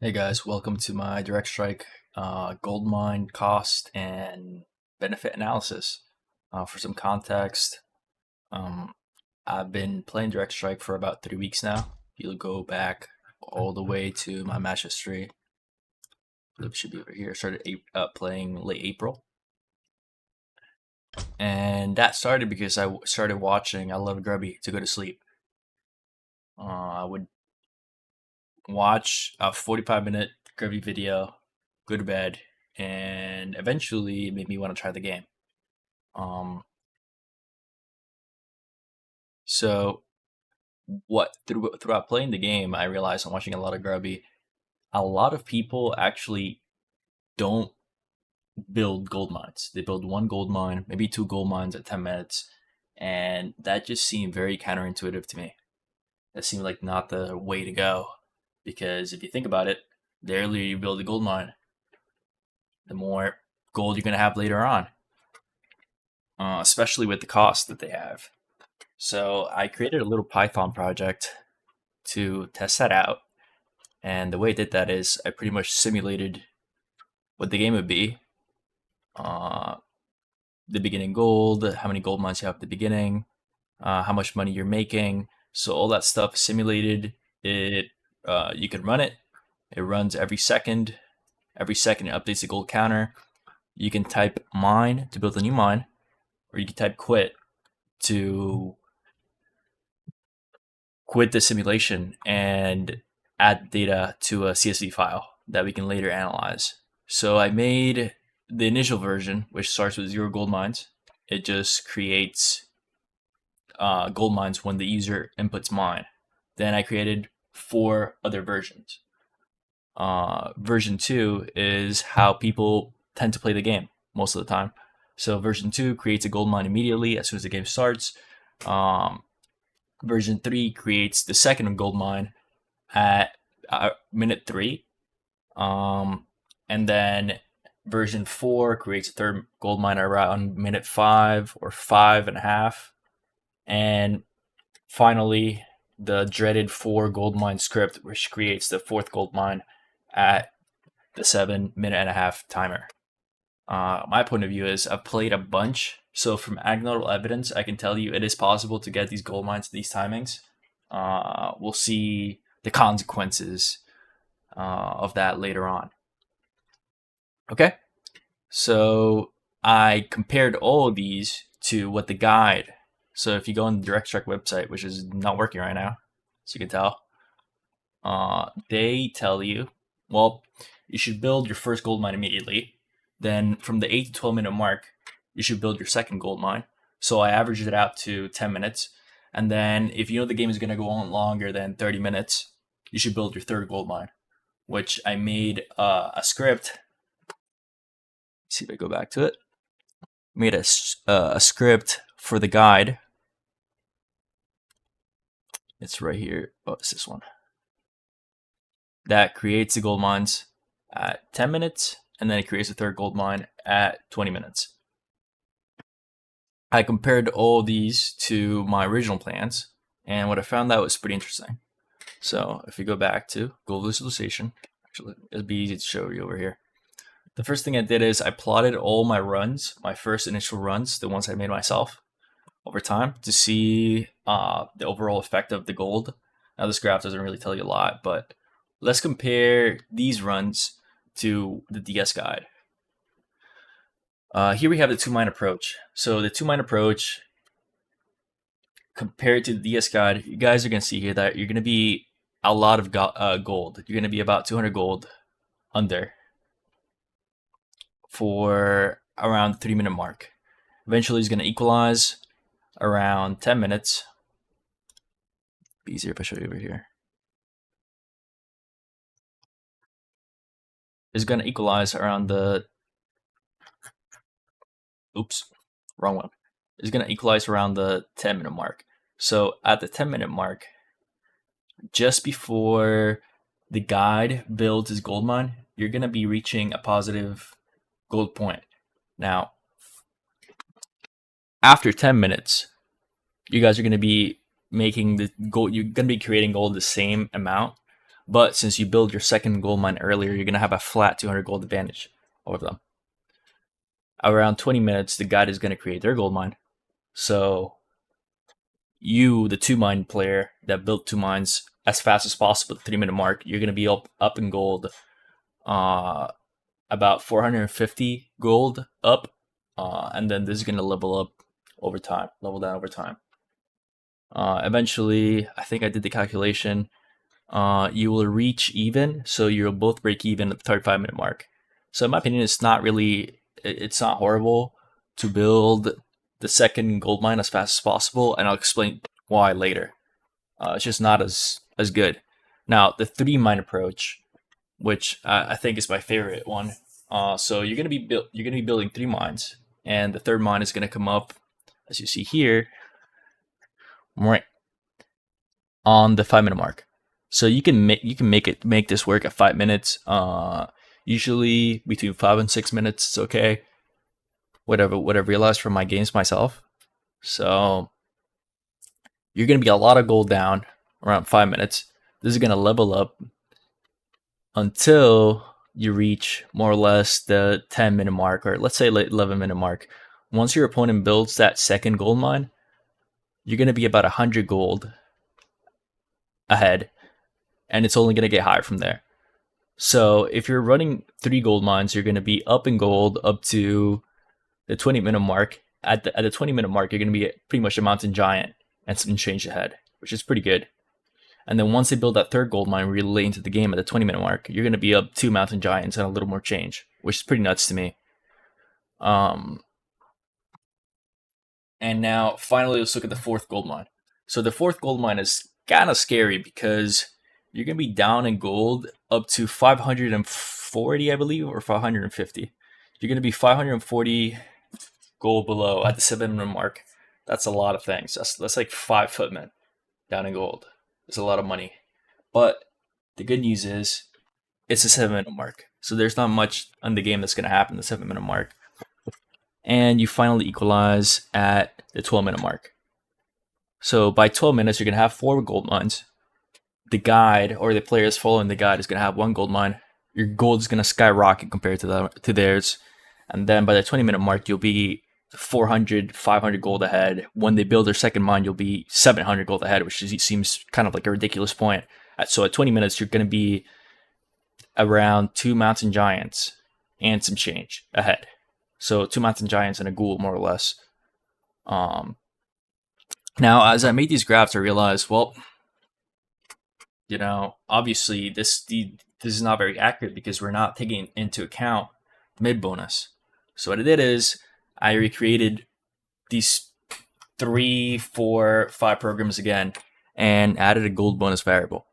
Hey guys, welcome to my Direct Strike gold mine cost and benefit analysis. For some context, um, I've been playing Direct Strike for about 3 weeks now. You'll go back all the way to my match history. It should be over here. Started playing late April, and that started because I started watching I Love Grubby to go to sleep. I would watch a 45-minute Grubby video, go to bed, and eventually it made me want to try the game. Um, so throughout playing the game, I realized I'm watching a lot of Grubby. A lot of people actually don't build gold mines. They build one gold mine, maybe two gold mines at 10 minutes, and that just seemed very counterintuitive to me. That seemed like not the way to go, because if you think about it, the earlier you build a gold mine, the more gold you're gonna have later on, especially with the cost that they have. So I created a little Python project to test that out. And the way I did that is I pretty much simulated what the game would be. The beginning gold, how many gold mines you have at the beginning, how much money you're making. So all that stuff simulated. You can run it. It runs every second. Every second it updates the gold counter. You can type mine to build a new mine, or you can type quit to quit the simulation and add data to a CSV file that we can later analyze. So I made the initial version, which starts with 0 gold mines. It just creates gold mines when the user inputs mine. Then I created 4 other versions. Version 2 is how people tend to play the game most of the time. So version 2 creates a gold mine immediately as soon as the game starts. Version 3 creates the second gold mine at minute 3. And then version 4 creates a third gold mine around minute 5 or 5.5. And finally, the dreaded 4 gold mine script, which creates the 4th gold mine at the 7.5-minute timer. My point of view is I've played a bunch, so from anecdotal evidence, I can tell you it is possible to get these gold mines at these timings. We'll see the consequences of that later on. Okay, so I compared all of these to what the guide. So if you go on the Direct Strike website, which is not working right now, so you can tell, they tell you, well, you should build your first gold mine immediately. Then from the 8 to 12 minute mark, you should build your second gold mine. So I averaged it out to 10 minutes. And then if you know the game is going to go on longer than 30 minutes, you should build your third gold mine, which I made a script. Let's see if I go back to it. Made a script for the guide. It's right here. Oh, it's this one. That creates the gold mines at 10 minutes, and then it creates a third gold mine at 20 minutes. I compared all these to my original plans, and what I found out was pretty interesting. So if we go back to gold visualization, actually it'll be easy to show you over here. The first thing I did is I plotted all my runs, my first initial runs, the ones I made myself, over time to see the overall effect of the gold. Now this graph doesn't really tell you a lot, but let's compare these runs to the DS guide. Here we have the 2-mine approach. So the 2-mine approach compared to the DS guide, you guys are going to see here that you're going to be a lot of gold. You're going to be about 200 gold under for around the 3-minute mark. Eventually it's going to equalize around 10 minutes. Be easier if I show you over here. It's going to equalize around the wrong one. It's going to equalize around the 10-minute mark. So at the 10-minute mark, just before the guide builds his gold mine, you're going to be reaching a positive gold point. Now, after 10 minutes, you guys are going to be making the gold, you're going to be creating gold the same amount, But since you build your second gold mine earlier, you're going to have a flat 200 gold advantage over them. Around 20 minutes, the guide is going to create their gold mine. So you, the 2-mine player that built 2 mines as fast as possible at the 3-minute mark, you're going to be up in gold, about 450 gold up, and then this is going to level up over time, level down over time. Eventually, I think I did the calculation, you will reach even, so you'll both break even at the 35-minute mark. So in my opinion, it's not horrible to build the second gold mine as fast as possible, and I'll explain why later. It's just not as good. Now, the 3-mine approach, which I think is my favorite one. So you're gonna be building 3 mines, and the 3rd mine is gonna come up, as you see here, right on the 5-minute mark. So you can make this work at 5 minutes. Usually between 5 and 6 minutes, it's okay. What I've realized from my games myself. So you're gonna be a lot of gold down around 5 minutes. This is gonna level up until you reach more or less the 10-minute mark, or let's say 11-minute mark. Once your opponent builds that second gold mine, you're gonna be about 100 gold ahead, and it's only gonna get higher from there. So if you're running 3 gold mines, you're gonna be up in gold up to the 20-minute mark. At the 20-minute mark, you're gonna be pretty much a mountain giant and some change ahead, which is pretty good. And then once they build that 3rd gold mine really late into the game at the 20-minute mark, you're going to be up 2 mountain giants and a little more change, which is pretty nuts to me. And now, finally, let's look at the 4th gold mine. So the 4th gold mine is kind of scary because you're going to be down in gold up to 540, I believe, or 550. You're going to be 540 gold below at the 7-minute mark. That's a lot of things. That's like 5 footmen down in gold. It's a lot of money. But the good news is it's a 7-minute mark. So there's not much on the game that's going to happen at the 7-minute mark. And you finally equalize at the 12-minute mark. So by 12 minutes, you're going to have 4 gold mines. The guide, or the players following the guide, is going to have 1 gold mine. Your gold is going to skyrocket compared to theirs. And then by the 20-minute mark, you'll be 400, 500 gold ahead. When they build their second mine, you'll be 700 gold ahead, which seems kind of like a ridiculous point. So at 20 minutes, you're going to be around 2 mountain giants and some change ahead. So 2 mountain giants and a ghoul, more or less. Now, as I made these graphs, I realized, well, obviously this is not very accurate because we're not taking into account the mid bonus. So what I did is I recreated these 3, 4, 5 programs again and added a gold bonus variable.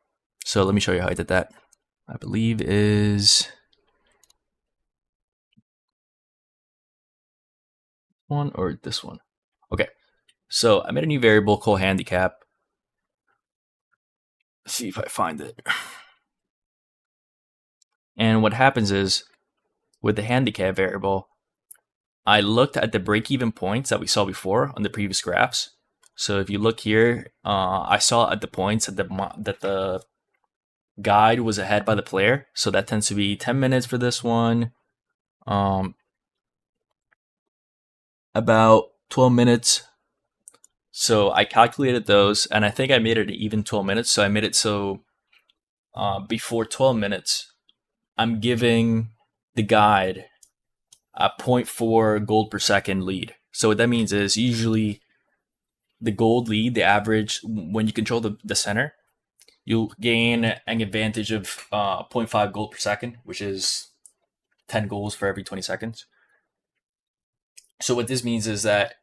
So let me show you how I did that. I believe is one or this one. Okay, so I made a new variable called handicap. Let's see if I find it. And what happens is with the handicap variable, I looked at the break-even points that we saw before on the previous graphs. So if you look here, I saw at the points that the guide was ahead by the player. So that tends to be 10 minutes for this one, about 12 minutes. So I calculated those, and I think I made it even 12 minutes. So I made it so before 12 minutes, I'm giving the guide a 0.4 gold per second lead. So what that means is usually the gold lead, the average, when you control the center, you'll gain an advantage of 0.5 gold per second, which is 10 goals for every 20 seconds. So what this means is that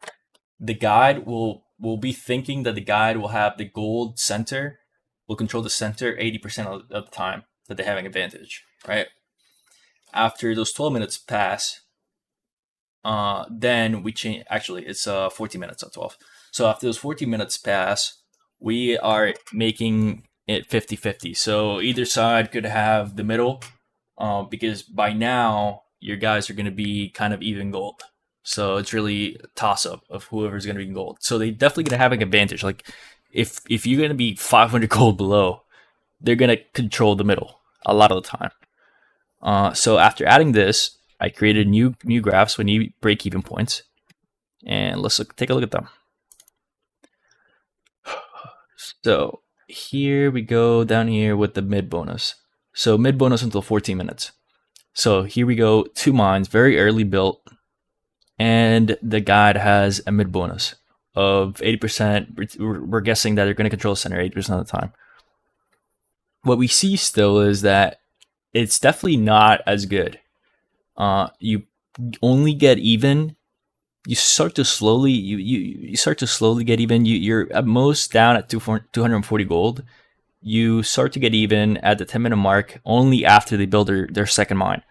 the guide will be thinking that the guide will have the gold center, will control the center 80% of the time that they have an advantage, right? After those 12 minutes pass, then we change. Actually, it's 14 minutes, not 12. So after those 14 minutes pass, we are making it 50-50. So either side could have the middle, because by now your guys are going to be kind of even gold. So it's really a toss-up of whoever's going to be in gold. So they definitely going to have an advantage. Like if you're going to be 500 gold below, they're gonna control the middle a lot of the time. So after adding this, I created new graphs with new break-even points, and let's take a look at them. So here we go down here with the mid bonus. So mid bonus until 14 minutes. So here we go, 2 mines, very early built, and the guide has a mid bonus of 80%. We're guessing that they're going to control the center 80% of the time. What we see still is that it's definitely not as good. You only get even. You start to slowly you start to slowly get even. You're at most down at 240 gold. You start to get even at the 10-minute mark only after they build their second mine.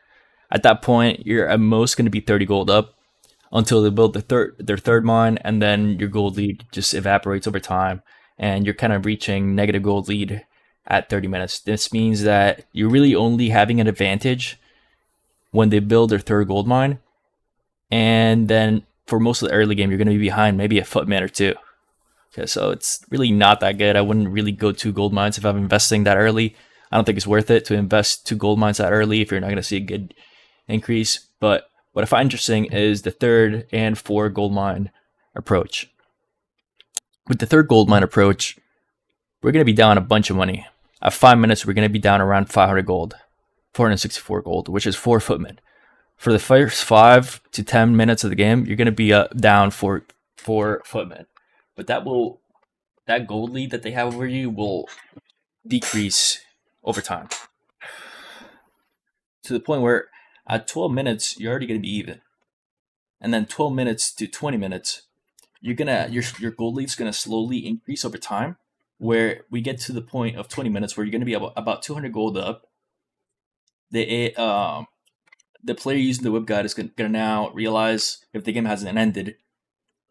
At that point, you're at most going to be 30 gold up until they build their third mine, and then your gold lead just evaporates over time, and you're kind of reaching negative gold lead at 30 minutes. This means that you're really only having an advantage when they build their third gold mine, and then for most of the early game, you're going to be behind maybe a footman or two. Okay, so it's really not that good. I wouldn't really go 2 gold mines if I'm investing that early. I don't think it's worth it to invest 2 gold mines that early if you're not going to see a good increase. But what I find interesting is the 3rd and 4 gold mine approach. With the 3rd gold mine approach, we're going to be down a bunch of money. At 5 minutes, we're going to be down around 500 gold, 464 gold, which is 4 footmen. For the first 5 to 10 minutes of the game, you're going to be down for 4 footmen. But that gold lead that they have over you will decrease over time to the point where at 12 minutes you're already going to be even, and then 12 minutes to 20 minutes your gold lead's going to slowly increase over time, where we get to the point of 20 minutes where you're going to be about 200 gold up. The player using the whip guide is going to now realize if the game hasn't ended,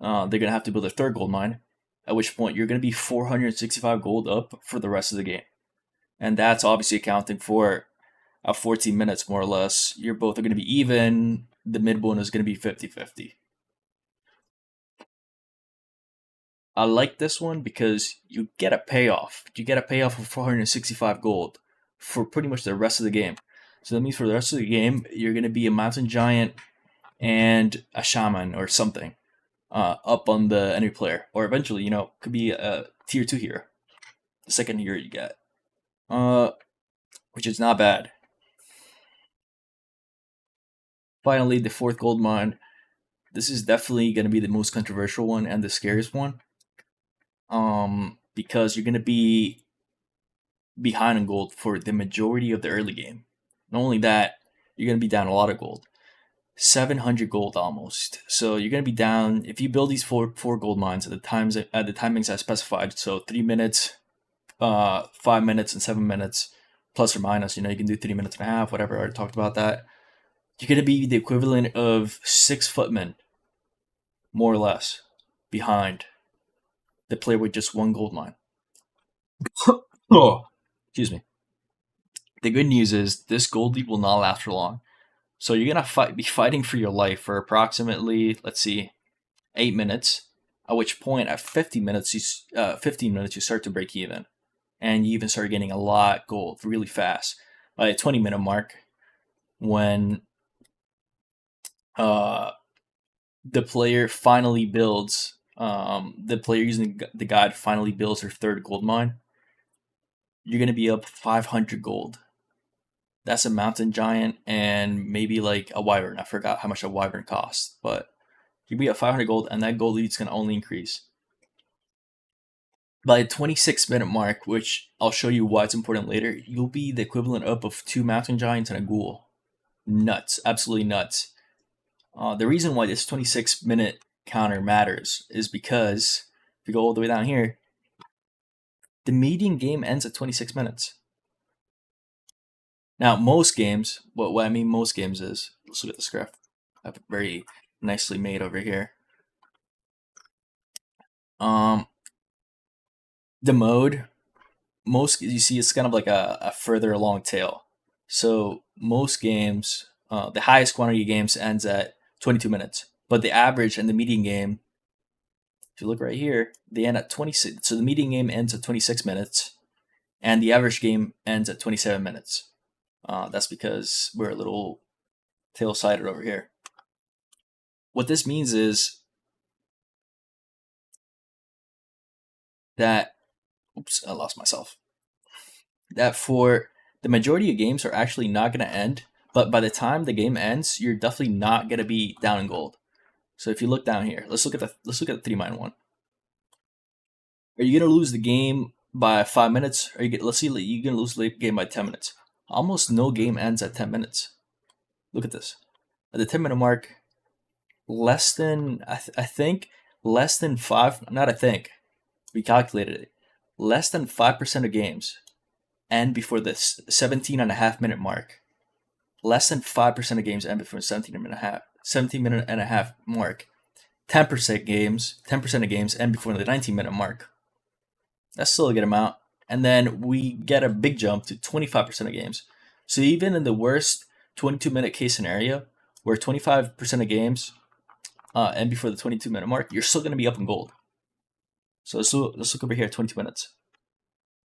they're going to have to build a 3rd gold mine, at which point you're going to be 465 gold up for the rest of the game. And that's obviously accounting for 14 minutes, more or less. You're both are going to be even. The mid bonus is going to be 50-50. I like this one because you get a payoff. You get a payoff of 465 gold for pretty much the rest of the game. So that means for the rest of the game, you're going to be a mountain giant and a shaman or something up on the enemy player. Or eventually, could be a tier 2 hero. The second hero you get. Which is not bad. Finally, the 4th gold mine. This is definitely going to be the most controversial one and the scariest one. Because you're going to be behind in gold for the majority of the early game. Not only that, you're going to be down a lot of gold. 700 gold almost. So you're going to be down, if you build these four gold mines at the timings I specified, so 3 minutes, 5 minutes, and 7 minutes, plus or minus, you can do 3 minutes and a half, whatever, I already talked about that. You're going to be the equivalent of 6 footmen, more or less, behind the player with just 1 gold mine. Oh, excuse me. The good news is this gold lead will not last for long. So you're going to be fighting for your life for approximately, 8 minutes, at which point at 15 minutes, you start to break even. And you even start getting a lot of gold really fast. By the 20-minute mark, when the player finally builds, the player using the guide finally builds her 3rd gold mine, you're going to be up 500 gold. That's a mountain giant and maybe like a wyvern. I forgot how much a wyvern costs, but you'll be at 500 gold, and that gold lead's going to only increase. By the 26-minute mark, which I'll show you why it's important later, you'll be the equivalent of 2 mountain giants and a ghoul. Nuts. Absolutely nuts. The reason why this 26-minute counter matters is because, if you go all the way down here, the median game ends at 26 minutes. Now, most games, what I mean most games is, let's look at this graph. I have it very nicely made over here. The mode, you see it's kind of like a further along tail. So most games, the highest quantity of games ends at 22 minutes. But the average and the median game, if you look right here, they end at 26. So the median game ends at 26 minutes. and the average game ends at 27 minutes. That's because we're a little tail-sided over here. What this means is that, oops, I lost myself. That for the majority of games are actually not going to end, but by the time the game ends, you're definitely not going to be down in gold. So if you look down here, let's look at the 3-mine one. Are you going to lose the game by 5 minutes? Or let's see, you're going to lose the game by 10 minutes. Almost no game ends at 10 minutes. Look at this. At the 10-minute mark, less than, I think, less than 5, not I think, we calculated it, less than 5% of games end before the 17.5-minute mark. Less than 5% of games end before the 17-minute-and-a-half mark. 10% of games end before the 19-minute mark. That's still a good amount. And then we get a big jump to 25% of games. So even in the worst 22-minute case scenario, where 25% of games end before the 22-minute mark, you're still going to be up in gold. So let's look over here at 22 minutes.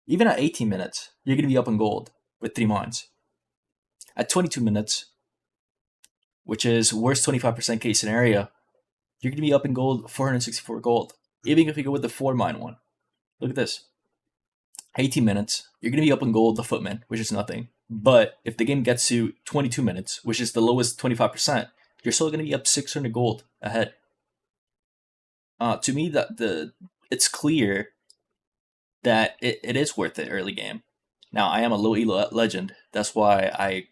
Even at 18 minutes, you're going to be up in gold with 3 mines. At 22 minutes, which is worst 25% case scenario, you're going to be up in gold, 464 gold. Even if you go with the 4-mine one. Look at this. 18 minutes, you're going to be up in gold, the footman, which is nothing. But if the game gets to 22 minutes, which is the lowest 25%, you're still going to be up 600 gold ahead. To me, it's clear that it is worth it early game. Now, I am a low elo legend. That's why I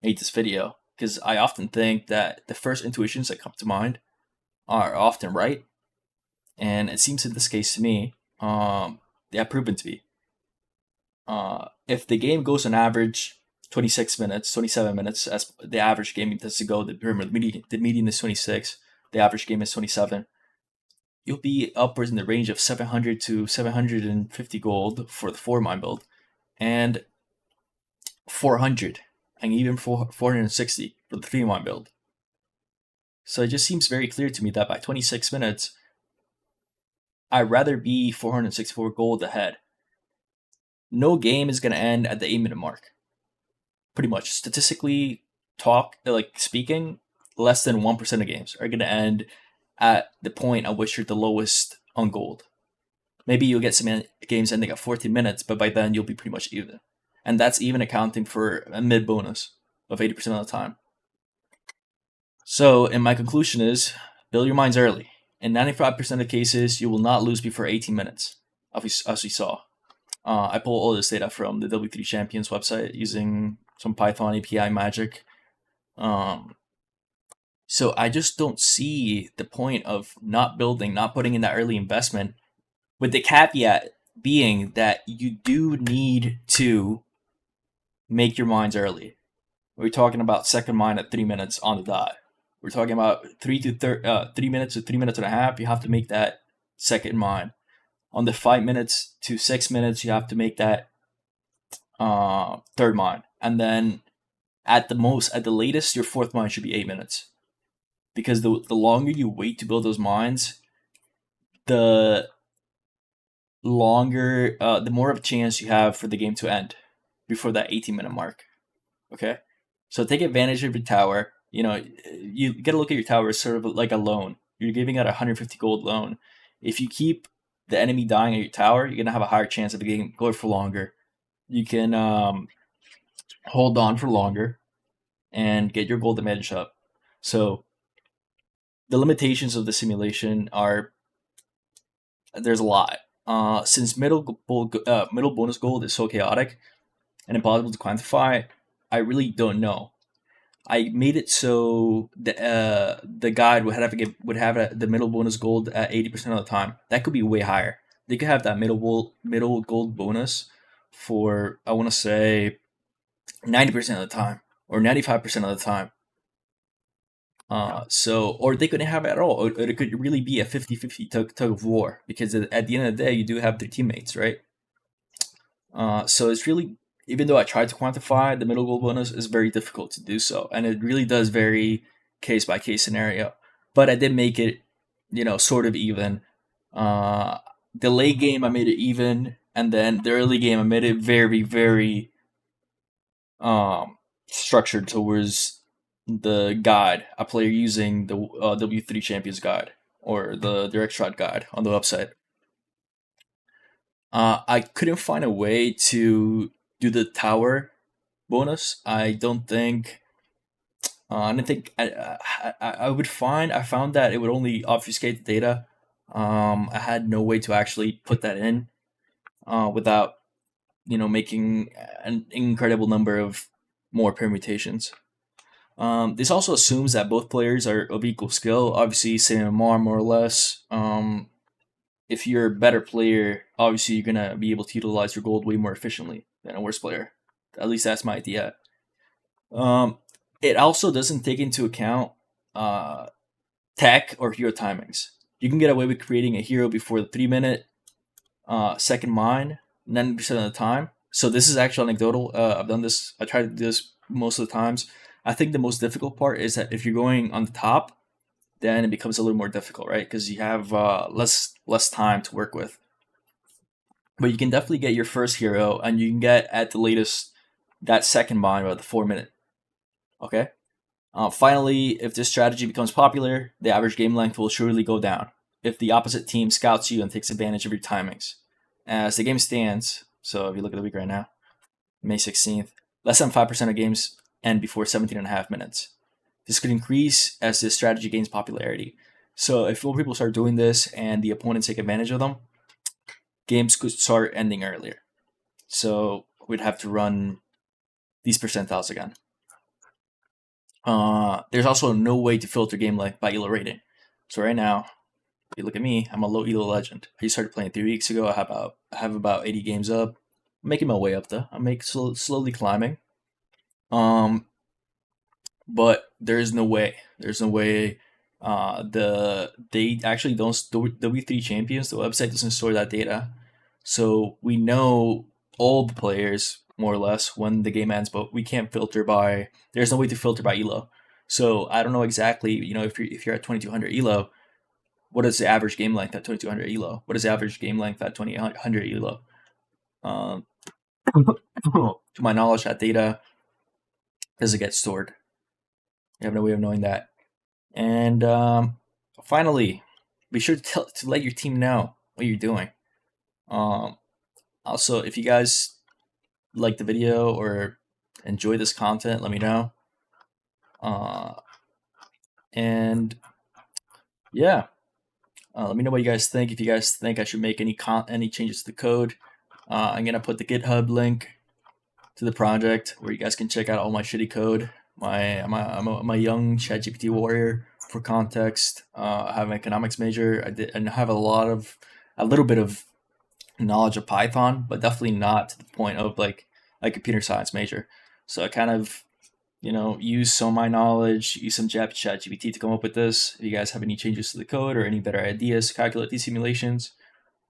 made this video, because I often think that the first intuitions that come to mind are often right. And it seems in this case to me, they have proven to be. If the game goes on average 26 minutes, 27 minutes, as the average game tends to go, the median is 26, the average game is 27, you'll be upwards in the range of 700 to 750 gold for the 4-mine build, and 400, and even 460 for the 3-mine build. So it just seems very clear to me that by 26 minutes, I'd rather be 464 gold ahead. No game is going to end at the 8-minute mark. Pretty much. Statistically speaking, less than 1% of games are going to end at the point at which you're the lowest on gold. Maybe you'll get some games ending at 14 minutes, but by then you'll be pretty much even. And that's even accounting for a mid bonus of 80% of the time. So, and my conclusion is, build your mines early. In 95% of cases, you will not lose before 18 minutes, as we saw. I pull all this data from the W3 Champions website using some Python API magic. So I just don't see the point of not putting in that early investment, with the caveat being that you do need to make your mines early. We're talking about second mine at 3 minutes on the dot. We're talking about 3 minutes to 3 minutes and a half. You have to make that second mine. On the 5 minutes to 6 minutes, you have to make that third mine. And then at the latest, your fourth mine should be 8 minutes. Because the longer you wait to build those mines, the more of a chance you have for the game to end before that 18-minute mark. Okay? So take advantage of your tower. You got to look at your tower as sort of like a loan. You're giving out a 150 gold loan. If you keep the enemy dying at your tower, you're going to have a higher chance of the game going for longer. You can hold on for longer and get your gold damage up. So the limitations of the simulation are, there's a lot. Since middle bonus gold is so chaotic and impossible to quantify, I really don't know. I made it so the guide would have the middle bonus gold at 80% of the time. That could be way higher. They could have that middle gold bonus for, I want to say, 90% of the time or 95% of the time. Or they couldn't have it at all. Or it could really be a 50-50 tug of war, because at the end of the day, you do have their teammates, right? So it's really, even though I tried to quantify the middle gold bonus, is very difficult to do so. And it really does vary case by case scenario. But I did make it, sort of even. The late game, I made it even. And then the early game, I made it very, very structured towards the guide, a player using the W3 Champions guide or the direct shot guide on the website. I couldn't find a way to do the tower bonus. I don't think. I didn't think I would find. I found that it would only obfuscate the data. I had no way to actually put that in without making an incredible number of more permutations. This also assumes that both players are of equal skill. Obviously, same MR more or less. If you're a better player, obviously you're gonna be able to utilize your gold way more efficiently than a worse player. At least that's my idea. It also doesn't take into account tech or hero timings. You can get away with creating a hero before the 3-minute second mine 90% of the time. So this is actually anecdotal. I've done this. I try to do this most of the times. I think the most difficult part is that if you're going on the top, then it becomes a little more difficult, right? Because you have less time to work with. But you can definitely get your first hero, and you can get at the latest that second mine about the 4-minute. Okay. Finally, if this strategy becomes popular, the average game length will surely go down if the opposite team scouts you and takes advantage of your timings. As the game stands, so if you look at the week right now, May 16th, less than 5% of games end before 17.5 minutes. This could increase as this strategy gains popularity. So if more people start doing this and the opponents take advantage of them, games could start ending earlier. So we'd have to run these percentiles again. There's also no way to filter game length by elo rating. So right now, if you look at me, I'm a low elo legend. I started playing 3 weeks ago. I have about 80 games up. I'm making my way up though. I'm slowly climbing. But there's no way. There's no way. They actually don't. W3 Champions. The website doesn't store that data, so we know all the players more or less when the game ends. But we can't filter by. There's no way to filter by elo. So I don't know exactly. If you're at 2200 elo, what is the average game length at 2200 elo? What is the average game length at 2000 elo? To my knowledge, that data doesn't get stored. You have no way of knowing that. And finally, be sure to let your team know what you're doing. Also, if you guys like the video or enjoy this content, let me know. And yeah, let me know what you guys think. If you guys think I should make any changes to the code, I'm gonna put the GitHub link to the project where you guys can check out all my shitty code. I'm a young ChatGPT warrior. For context, I have an economics major. I have a little bit of knowledge of Python, but definitely not to the point of like a computer science major. So I kind of, use some of my knowledge, use some ChatGPT to come up with this. If you guys have any changes to the code or any better ideas to calculate these simulations,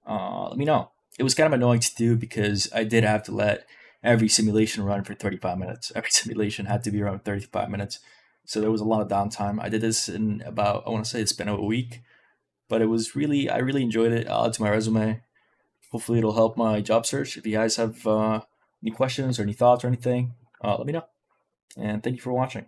let me know. It was kind of annoying to do because I did have to let every simulation run for 35 minutes. Every simulation had to be around 35 minutes. So there was a lot of downtime. I did this in about, I want to say it's been a week, but I really enjoyed it. I'll add to my resume. Hopefully it'll help my job search. If you guys have any questions or any thoughts or anything, let me know. And thank you for watching.